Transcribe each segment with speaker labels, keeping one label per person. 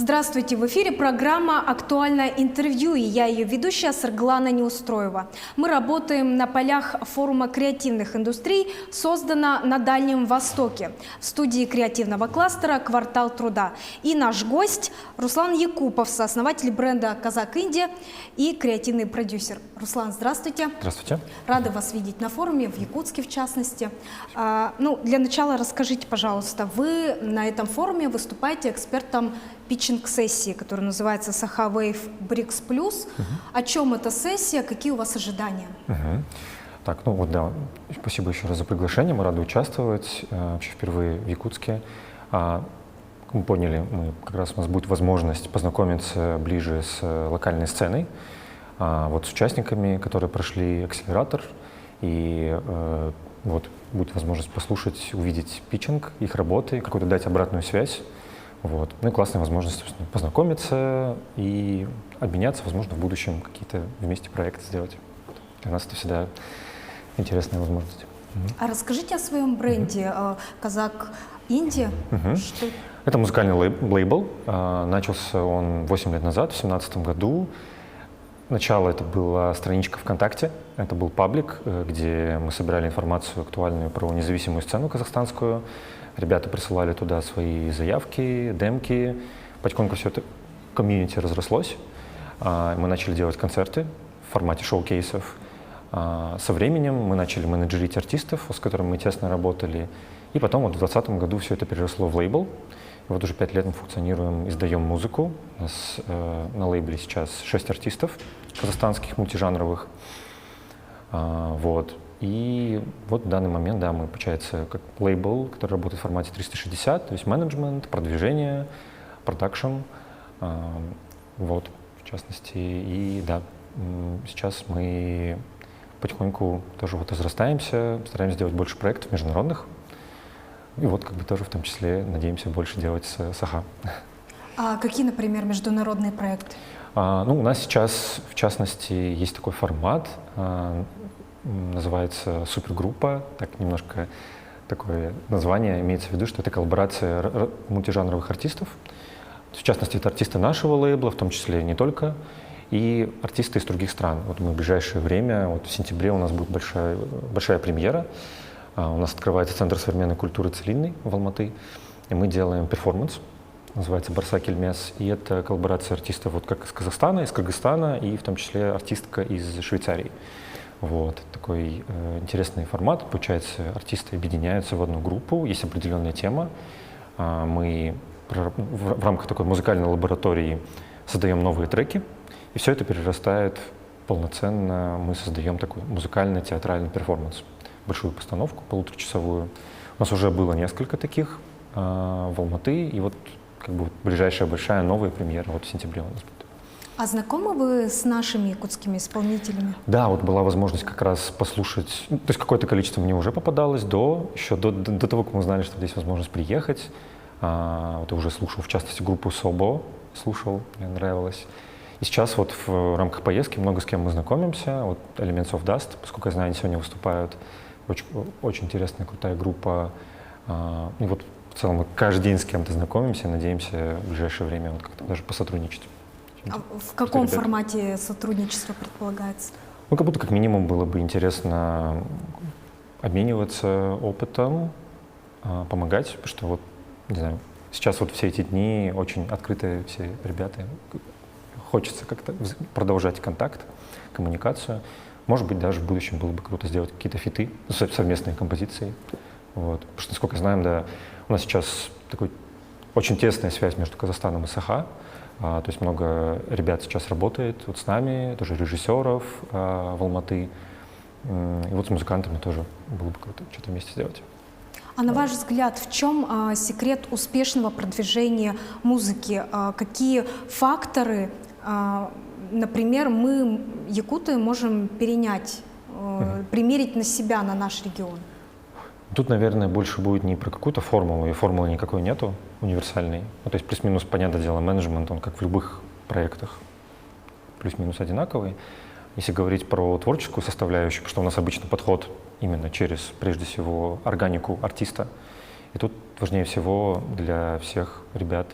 Speaker 1: Здравствуйте! В эфире программа «Актуальное интервью» и я ее ведущая Сарглана Неустроева. Мы работаем на полях форума креативных индустрий, создана на Дальнем Востоке, в студии креативного кластера «Квартал труда». И наш гость Руслан Якупов, сооснователь бренда «Казак Индия» и креативный продюсер. Руслан, здравствуйте!
Speaker 2: Здравствуйте!
Speaker 1: Рада вас видеть на форуме, в Якутске в частности. Для начала расскажите, пожалуйста, вы на этом форуме выступаете экспертом питчинг-сессии, которая называется Saha Wave BRICS Plus. О чем эта сессия, какие у вас ожидания?
Speaker 2: Так, спасибо еще раз за приглашение, мы рады участвовать, вообще впервые в Якутске. Мы поняли, как раз у нас будет возможность познакомиться ближе с локальной сценой, с участниками, которые прошли акселератор, и будет возможность послушать, увидеть питчинг, их работы, какую-то дать обратную связь. И классная возможность, собственно, познакомиться и обменяться, возможно, в будущем какие-то вместе проекты сделать. Для нас это всегда интересная возможность.
Speaker 1: А расскажите о своем бренде «Казак Индия».
Speaker 2: Это музыкальный лейбл. Начался он 8 лет назад, в 2017 году. Начало это была страничка ВКонтакте, это был паблик, где мы собирали информацию актуальную про независимую сцену казахстанскую. Ребята присылали туда свои заявки, демки. Потихоньку все это комьюнити разрослось. Мы начали делать концерты в формате шоу-кейсов. Со временем мы начали менеджерить артистов, с которыми мы тесно работали. И потом в 2020 году все это переросло в лейбл. И уже 5 лет мы функционируем, издаем музыку. У нас на лейбле сейчас 6 артистов казахстанских, мультижанровых. И в данный момент, мы, получается, как лейбл, который работает в формате 360, то есть менеджмент, продвижение, продакшн, в частности. И сейчас мы потихоньку тоже разрастаемся, стараемся делать больше проектов международных. И тоже в том числе надеемся больше делать с Saha.
Speaker 1: А какие, например, международные проекты?
Speaker 2: У нас сейчас, в частности, есть такой формат, называется «Супергруппа». Так немножко такое название имеется в виду, что это коллаборация мультижанровых артистов. В частности, это артисты нашего лейбла, в том числе не только, и артисты из других стран. Мы в ближайшее время, в сентябре у нас будет большая премьера. У нас открывается Центр современной культуры Целинный в Алматы, и мы делаем перформанс, называется «Барса Кельмес», и это коллаборация артистов как из Казахстана, из Кыргызстана, и в том числе артистка из Швейцарии. Такой интересный формат. Получается, артисты объединяются в одну группу, есть определенная тема. Мы в рамках такой музыкальной лаборатории создаем новые треки, и все это перерастает полноценно. Мы создаем такой музыкально-театральный перформанс, большую постановку, полуторачасовую. У нас уже было несколько таких в Алматы, и ближайшая большая новая премьера в сентябре у нас будет.
Speaker 1: А знакомы вы с нашими якутскими исполнителями?
Speaker 2: Да, была возможность как раз послушать, то есть какое-то количество мне уже попадалось еще до того, как мы узнали, что здесь возможность приехать. Я уже слушал, в частности, группу Собо, мне нравилось. И сейчас в рамках поездки много с кем мы знакомимся. Elements of Dust, поскольку я знаю, они сегодня выступают. Очень интересная, крутая группа. И в целом мы каждый день с кем-то знакомимся, надеемся в ближайшее время как-то даже посотрудничать.
Speaker 1: А в каком формате сотрудничества предполагается?
Speaker 2: Как минимум было бы интересно обмениваться опытом, помогать, потому что не знаю, сейчас все эти дни очень открытые все ребята. Хочется как-то продолжать контакт, коммуникацию. Может быть, даже в будущем было бы круто сделать какие-то фиты, совместные композиции. Потому что, насколько я знаю, у нас сейчас такой очень тесная связь между Казахстаном и Saha. То есть много ребят сейчас работает с нами, тоже режиссеров в Алматы. И с музыкантами тоже было бы круто что-то вместе сделать.
Speaker 1: А на ваш взгляд, в чем секрет успешного продвижения музыки? Какие факторы, например, мы, якуты, можем перенять, примерить на себя, на наш регион?
Speaker 2: Тут, наверное, больше будет не про какую-то формулу, и формулы никакой нету универсальной. То есть плюс-минус, понятное дело, менеджмент, он как в любых проектах, плюс-минус одинаковый. Если говорить про творческую составляющую, потому что у нас обычно подход именно через, прежде всего, органику артиста. И тут важнее всего для всех ребят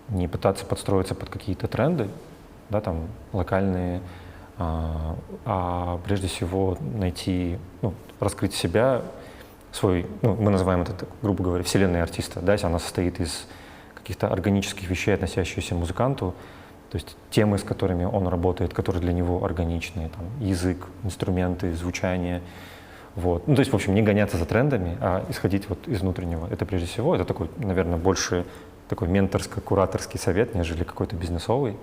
Speaker 2: не пытаться подстроиться под какие-то тренды, да, там, локальные, а прежде всего найти, ну, раскрыть себя, свой, ну, мы называем это, так, грубо говоря, вселенной артиста, да, если она состоит из каких-то органических вещей, относящихся к музыканту, то есть темы, с которыми он работает, которые для него органичные, там, язык, инструменты, звучание, вот. Ну, то есть, в общем, не гоняться за трендами, а исходить вот из внутреннего. Это прежде всего, это такой, наверное, больше такой менторско-кураторский совет, нежели какой-то бизнесовый,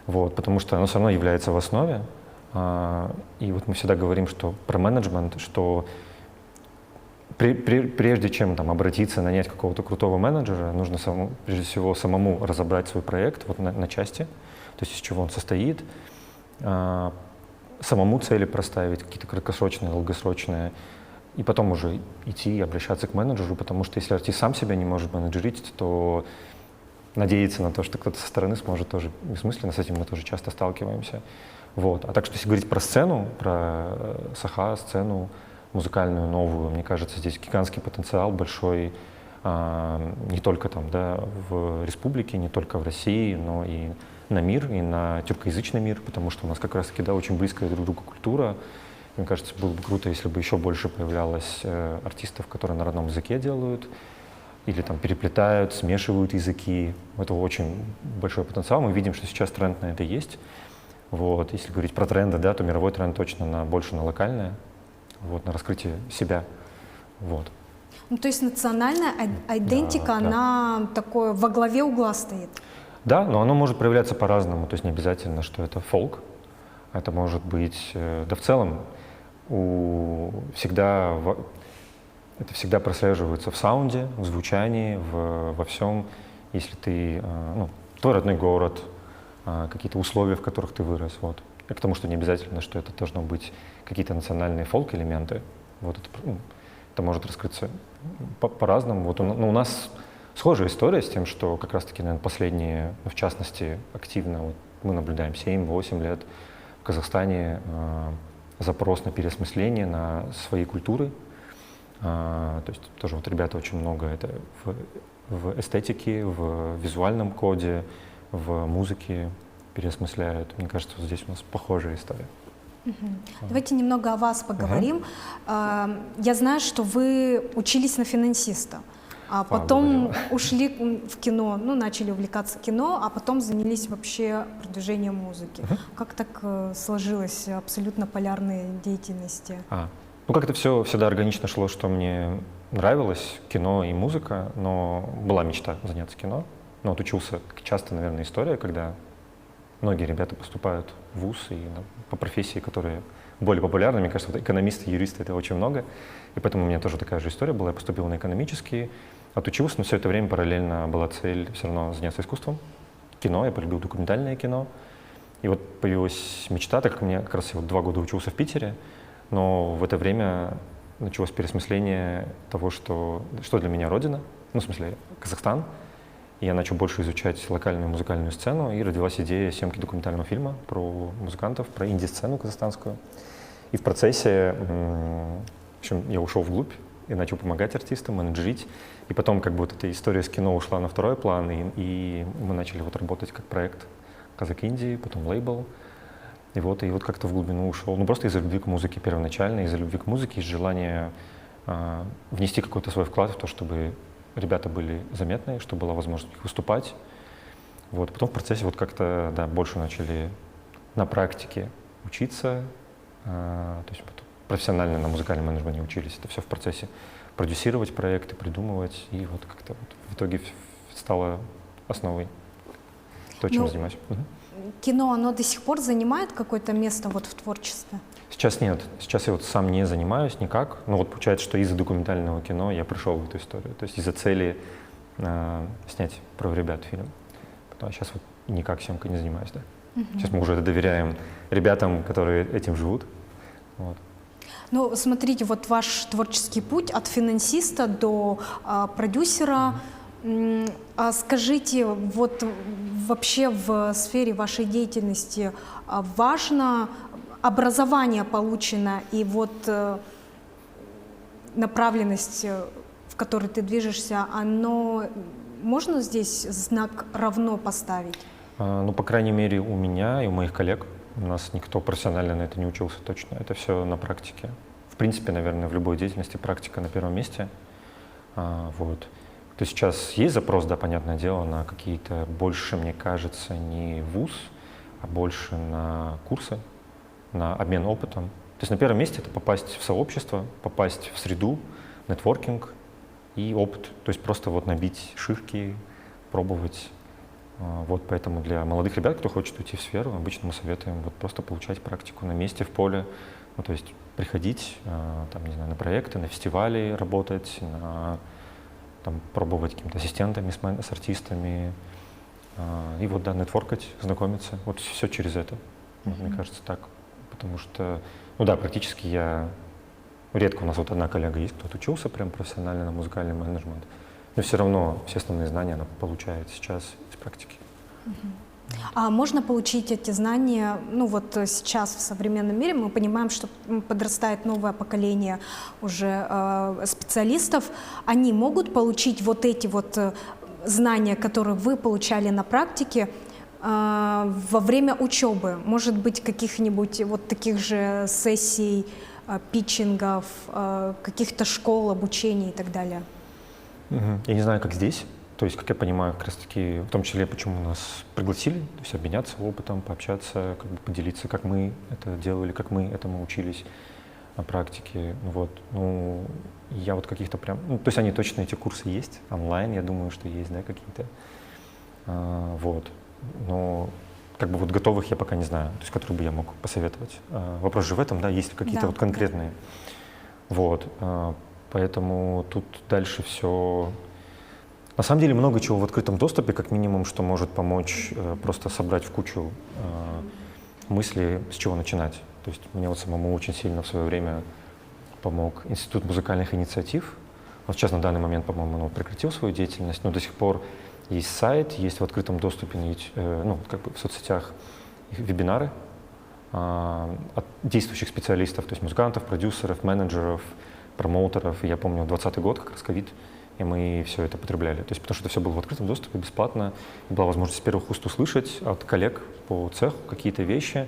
Speaker 2: вот, потому что оно все равно является в основе. И вот мы всегда говорим, что про менеджмент, что прежде чем там обратиться, нанять какого-то крутого менеджера, нужно прежде всего самому разобрать свой проект вот на части, то есть из чего он состоит, самому цели проставить, какие-то краткосрочные, долгосрочные, и потом уже идти и обращаться к менеджеру, потому что если артист сам себя не может менеджерить, то надеяться на то, что кто-то со стороны сможет, тоже бессмысленно, с этим мы тоже часто сталкиваемся. Вот. А так что если говорить про сцену, про Саха, сцену музыкальную, новую, мне кажется, здесь гигантский потенциал большой, не только там, да, в республике, не только в России, но и на мир, и на тюркоязычный мир, потому что у нас как раз-таки, да, очень близкая друг к другу культура. Мне кажется, было бы круто, если бы еще больше появлялось артистов, которые на родном языке делают, или там переплетают, смешивают языки. Это очень большой потенциал. Мы видим, что сейчас тренд на это есть. Вот. Если говорить про тренды, да, то мировой тренд точно больше на локальное, вот, на раскрытие себя. Вот.
Speaker 1: Ну, то есть национальная идентика,
Speaker 2: Да.
Speaker 1: она такое во главе угла стоит.
Speaker 2: Да, но оно может проявляться по-разному. То есть не обязательно, что это фолк. Это может быть, да в целом, это всегда прослеживается в саунде, в звучании, во всем. Если ты, ну, твой родной город, какие-то условия, в которых ты вырос. Вот. И к тому, что не обязательно, что это должно быть какие-то национальные фолк-элементы. Вот это может раскрыться по-разному. Вот у нас схожая история с тем, что как раз-таки, наверное, последние, в частности, активно вот мы наблюдаем 7-8 лет в Казахстане запрос на переосмысление, на свои культуры. То есть тоже вот ребята очень много это в эстетике, в визуальном коде, в музыке переосмысляют. Мне кажется, вот здесь у нас похожая история.
Speaker 1: Давайте немного о вас поговорим. Я знаю, что вы учились на финансиста, а потом ушли в кино, ну, начали увлекаться кино, а потом занялись вообще продвижением музыки. Как так сложилось абсолютно полярные деятельности?
Speaker 2: Ну, как-то все всегда органично шло, что мне нравилось кино и музыка, но была мечта заняться кино. Но вот учился, часто, наверное, история, когда многие ребята поступают в вуз и по профессии, которые более популярны. Мне кажется, вот экономисты, юристы — это очень много. И поэтому у меня тоже такая же история была. Я поступил на экономический, отучился, но все это время параллельно была цель все равно заняться искусством. Кино, я полюбил документальное кино. И вот появилась мечта, так как я как раз 2 года учился в Питере, но в это время началось переосмысление того, что для меня Родина, ну, в смысле, Казахстан. И я начал больше изучать локальную музыкальную сцену, и родилась идея съемки документального фильма про музыкантов, про инди-сцену казахстанскую. И в процессе, в общем, я ушел вглубь и начал помогать артистам, менеджерить. И потом как бы вот эта история с кино ушла на второй план, и мы начали вот работать как проект Казак Инди, потом лейбл. И вот как-то в глубину ушел. Ну, просто из-за любви к музыке первоначально, из-за любви к музыке, из желания внести какой-то свой вклад в то, чтобы ребята были заметны, чтобы была возможность их выступать. Вот. Потом в процессе вот как-то, да, больше начали на практике учиться, то есть профессионально на музыкальном менеджменте учились. Это все в процессе продюсировать проекты, придумывать, и вот как-то вот в итоге стало основой то, чем занимаюсь.
Speaker 1: Кино, оно до сих пор занимает какое-то место вот в творчестве?
Speaker 2: Сейчас нет. Сейчас я вот сам не занимаюсь никак. Но вот получается, что из-за документального кино я пришел в эту историю. То есть из-за цели снять про ребят фильм. А сейчас вот никак съемкой не занимаюсь, да. Сейчас мы уже это доверяем ребятам, которые этим живут. Вот.
Speaker 1: Ну, смотрите, вот ваш творческий путь от финансиста до продюсера. А скажите, вот вообще в сфере вашей деятельности важно образование получено и вот направленность, в которой ты движешься, оно можно здесь знак равно поставить?
Speaker 2: Ну, по крайней мере, у меня и у моих коллег, у нас никто профессионально на это не учился точно. Это все на практике. В принципе, наверное, в любой деятельности практика на первом месте. Вот. То есть сейчас есть запрос, да, понятное дело, на какие-то больше, мне кажется, не вуз, а больше на курсы, на обмен опытом. То есть на первом месте это попасть в сообщество, попасть в среду, нетворкинг и опыт. То есть просто вот набить шишки, пробовать. Вот поэтому для молодых ребят, кто хочет уйти в сферу, обычно мы советуем вот просто получать практику на месте, в поле. Ну, то есть приходить там, не знаю, на проекты, на фестивали работать, там, пробовать какими-то ассистентами, с артистами. И вот, да, нетворкать, знакомиться. Вот все через это, мне кажется, так. Потому что, ну да, практически редко у нас вот одна коллега есть, кто отучился прям профессионально на музыкальный менеджмент. Но все равно все основные знания она получает сейчас из практики.
Speaker 1: А можно получить эти знания, ну вот сейчас в современном мире мы понимаем, что подрастает новое поколение уже специалистов, они могут получить вот эти вот знания, которые вы получали на практике во время учебы, может быть, каких-нибудь вот таких же сессий, питчингов, каких-то школ, обучения и так далее?
Speaker 2: Я не знаю, как здесь. То есть, как я понимаю, как раз-таки, в том числе, почему нас пригласили, то есть обменяться опытом, пообщаться, как бы поделиться, как мы это делали, как мы этому учились на практике. Вот. Ну, я вот каких-то прям... Ну, то есть они точно, эти курсы есть, онлайн, я думаю, что есть, да, какие-то. Вот. Но как бы вот готовых я пока не знаю, то есть которые бы я мог посоветовать. Вопрос же в этом, да, есть какие-то вот конкретные. Вот. Поэтому тут дальше все... На самом деле много чего в открытом доступе, как минимум, что может помочь просто собрать в кучу мыслей, с чего начинать. То есть мне вот самому очень сильно в свое время помог Институт музыкальных инициатив. Вот сейчас на данный момент, по-моему, он прекратил свою деятельность, но до сих пор есть сайт, есть в открытом доступе, ну, как бы в соцсетях вебинары от действующих специалистов, то есть музыкантов, продюсеров, менеджеров, промоутеров. И я помню, 2020 год, как раз ковид, и мы все это потребляли. То есть потому что это все было в открытом доступе, бесплатно. Была возможность с первых уст услышать от коллег по цеху какие-то вещи,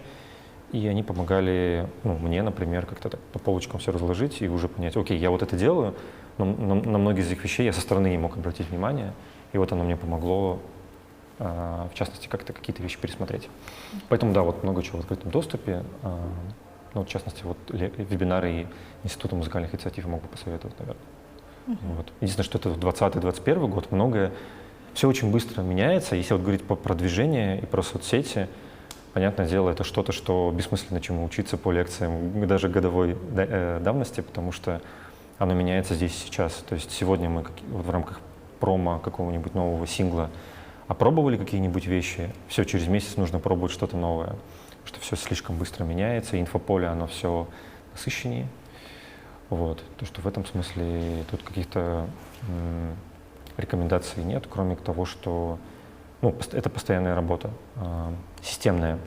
Speaker 2: и они помогали, ну, мне, например, как-то так по полочкам все разложить и уже понять, окей, я вот это делаю, но на многие из этих вещей я со стороны не мог обратить внимание, и вот оно мне помогло, в частности, как-то какие-то вещи пересмотреть. Поэтому, да, вот много чего в открытом доступе. Ну, в частности, вот вебинары Института музыкальных инициатив я мог бы посоветовать, наверное. Вот. Единственное, что это 2020-2021 год, многое, все очень быстро меняется. Если вот говорить про продвижение и про соцсети, понятное дело, это что-то, что бессмысленно чему учиться по лекциям даже годовой давности, потому что оно меняется здесь и сейчас. То есть сегодня мы вот в рамках промо какого-нибудь нового сингла опробовали какие-нибудь вещи, все, через месяц нужно пробовать что-то новое, потому что все слишком быстро меняется, и инфополе, оно все насыщеннее. Вот. То, что в этом смысле тут каких-то рекомендаций нет, кроме того, что ну, это постоянная работа, системная.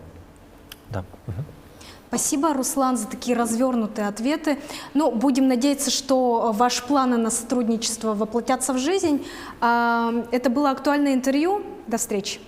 Speaker 2: Да.
Speaker 1: Спасибо, Руслан, за такие развернутые ответы. Ну, будем надеяться, что ваши планы на сотрудничество воплотятся в жизнь. Это было актуальное интервью. До встречи.